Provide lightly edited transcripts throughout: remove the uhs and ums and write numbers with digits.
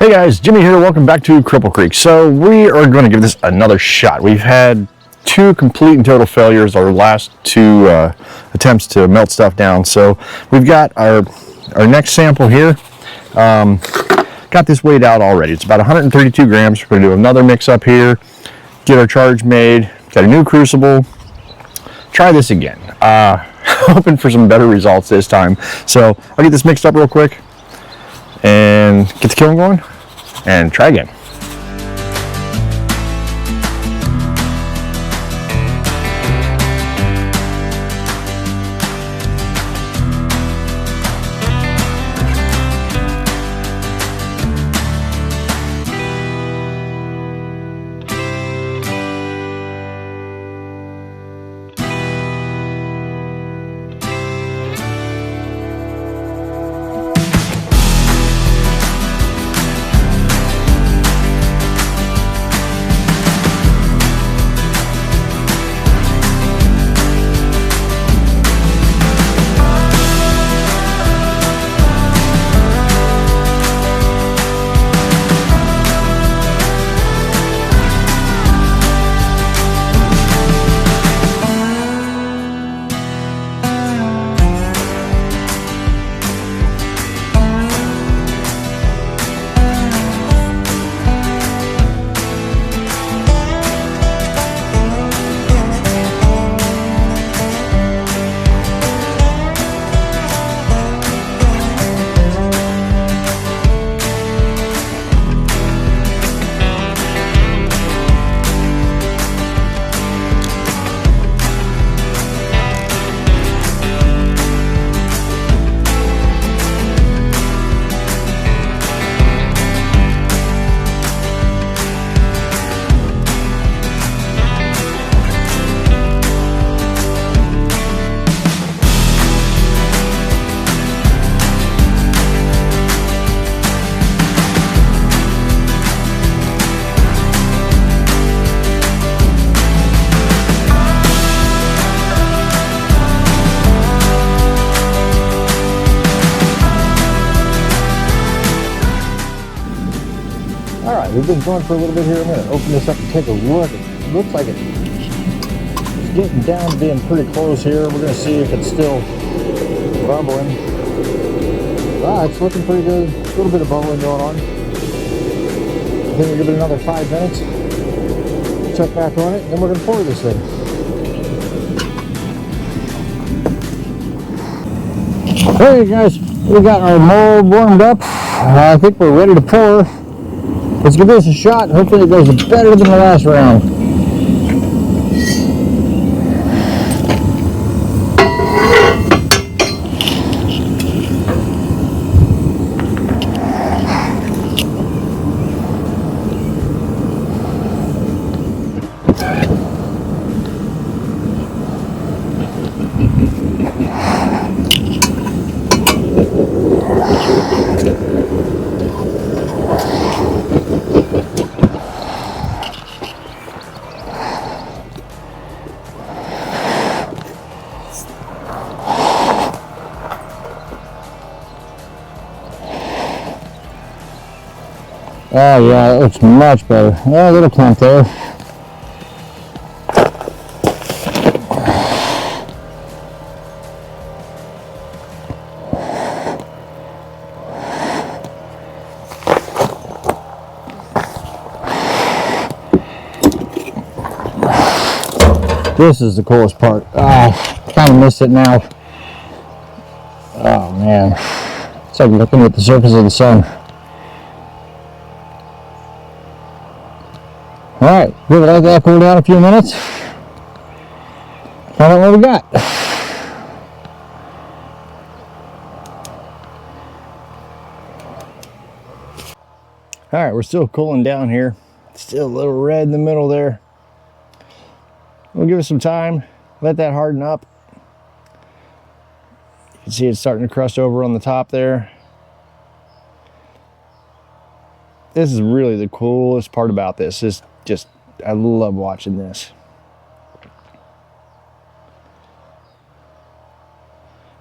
Hey guys, Jimmy here. Welcome back to Cripple Creek. So we are going to give this another shot. We've had two complete and total failures our last two attempts to melt stuff down. So we've got our next sample here. Got this weighed out already. It's about 132 grams. We're going to do another mix up here, get our charge made, got a new crucible. Try this again. Hoping for some better results this time. So I'll get this mixed up real quick and get the kiln going and try again. Alright, we've been going for a little bit here. I'm going to open this up and take a look. It looks like it's getting down to being pretty close here. We're going to see if it's still bubbling. It's looking pretty good. A little bit of bubbling going on. I think we'll give it another 5 minutes. Check back on it, and then we're going to pour this thing. Hey guys, we got our mold warmed up. I think we're ready to pour. Let's give this a shot. Hopefully it goes better than the last round. Oh yeah, it looks much better. Yeah, a little clump there. This is the coolest part. Kind of miss it now. Oh man, it's like looking at the surface of the sun. Alright, we'll let that cool down a few minutes. Find out what we got. Alright, we're still cooling down here. Still a little red in the middle there. We'll give it some time, let that harden up. You can see it's starting to crust over on the top there. This is really the coolest part about this. Is just, I love watching this.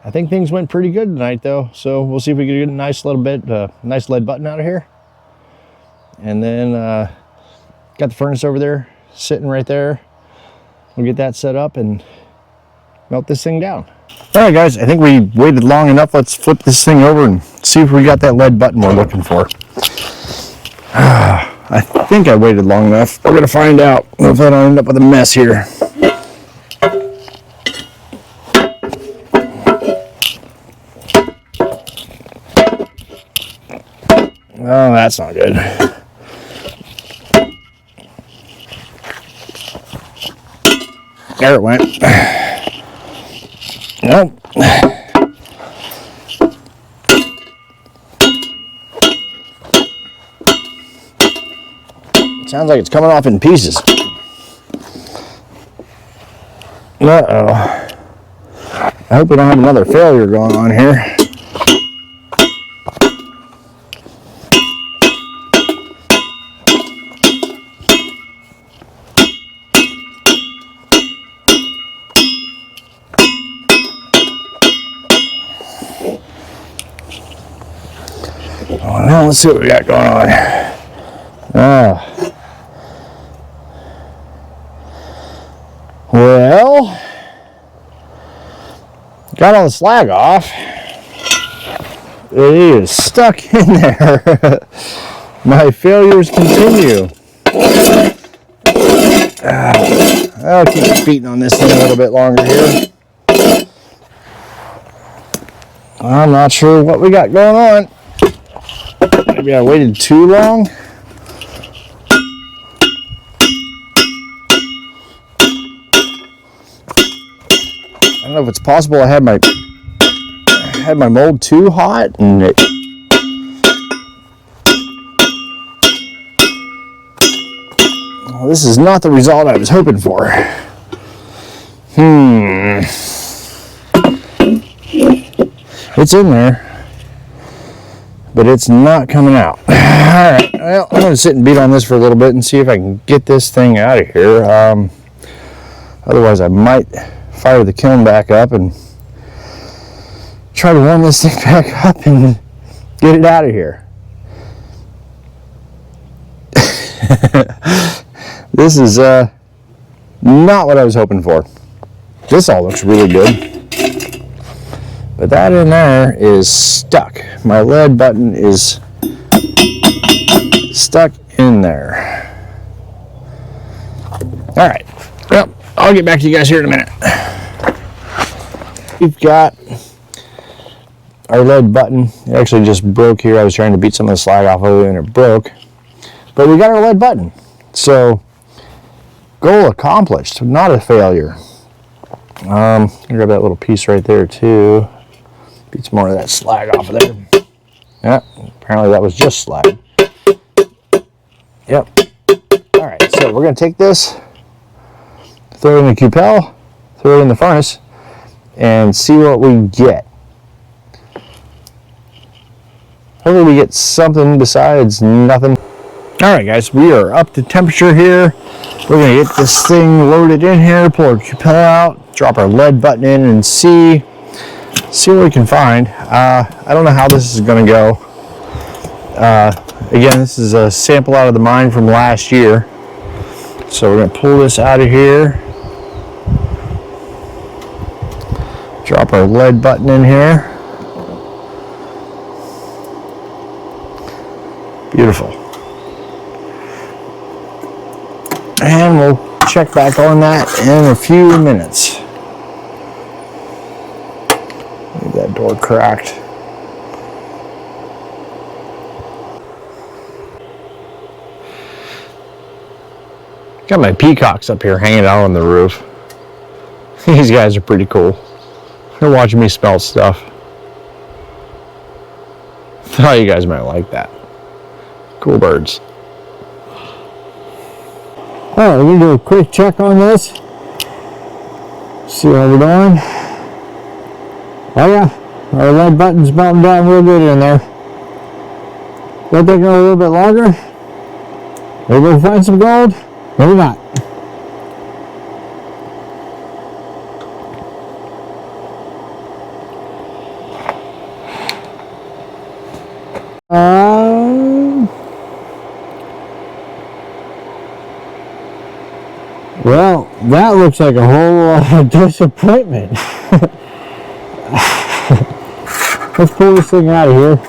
I think things went pretty good tonight though, so we'll see if we can get a nice little bit, nice lead button out of here. And then got the furnace over there, sitting right there. We'll get that set up and melt this thing down. All right, guys, I think we waited long enough. Let's flip this thing over and see if we got that lead button we're looking for. I think I waited long enough. We're gonna find out if I don't end up with a mess here. Oh, that's not good. There it went. Nope. Sounds like it's coming off in pieces. Uh-oh. I hope we don't have another failure going on here. Oh, now let's see what we got going on. Well, got all the slag off. It is stuck in there. My failures continue. I'll keep beating on this thing a little bit longer here. I'm not sure what we got going on. Maybe I waited too long. I don't know if it's possible I had my mold too hot and it well, this is not the result I was hoping for. It's in there, but it's not coming out. Alright, well, I'm going to sit and beat on this for a little bit and see if I can get this thing out of here. Otherwise I might fire the kiln back up and try to warm this thing back up and get it out of here. This is not what I was hoping for. This all looks really good. But that in there is stuck. My lead button is stuck in there. All right, well, I'll get back to you guys here in a minute. We've got our lead button. It actually just broke here. I was trying to beat some of the slag off of it and it broke. But we got our lead button. So, goal accomplished, not a failure. Grab that little piece right there too. Beat some more of that slag off of there. Yeah, apparently that was just slag. Yep. All right, so we're gonna take this, throw it in the cupel, throw it in the furnace, and see what we get. Hopefully we get something besides nothing. All right, guys, we are up to temperature here. We're gonna get this thing loaded in here, pull our cupel out, drop our lead button in, and see what we can find. I don't know how this is going to go. Again, this is a sample out of the mine from last year. So we're going to pull this out of here. Drop our lead button in here. Beautiful. And we'll check back on that in a few minutes. That door cracked. Got my peacocks up here hanging out on the roof. These guys are pretty cool. They're watching me smell stuff. Thought you guys might like that. Cool birds. Alright, we're going to do a quick check on this. See how we're doing. Oh yeah, our lead button's melting down real good in there. Will it take a little bit longer? Maybe we'll find some gold, maybe not. That looks like a whole lot of disappointment. Let's pull this thing out of here.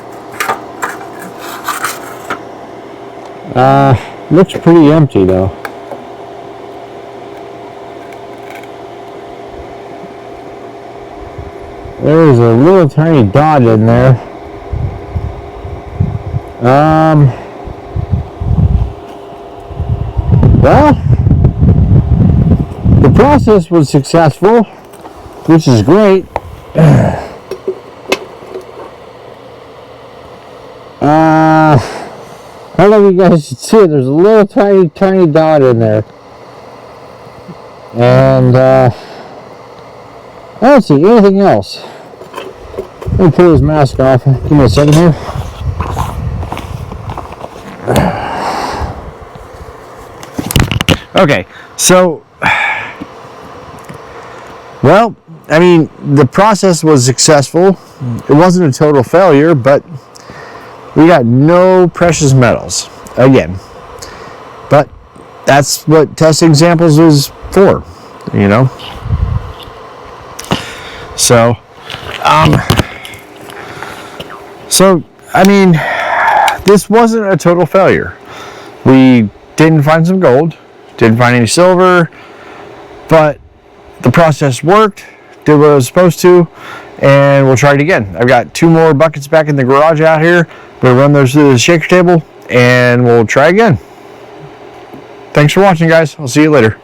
Looks pretty empty though. There's a little tiny dot in there. Well, the process was successful, which is great. I don't know if you guys can see it. There's a little tiny dot in there. And I don't see anything else. Let me pull his mask off. Give me a second here. Okay, so, well, I mean, the process was successful. It wasn't a total failure, but we got no precious metals again. But that's what testing samples is for, you know. So, I mean, this wasn't a total failure. We didn't find some gold, didn't find any silver, but the process worked, did what it was supposed to, and we'll try it again. I've got 2 more buckets back in the garage out here. We'll run those through the shaker table, and we'll try again. Thanks for watching, guys. I'll see you later.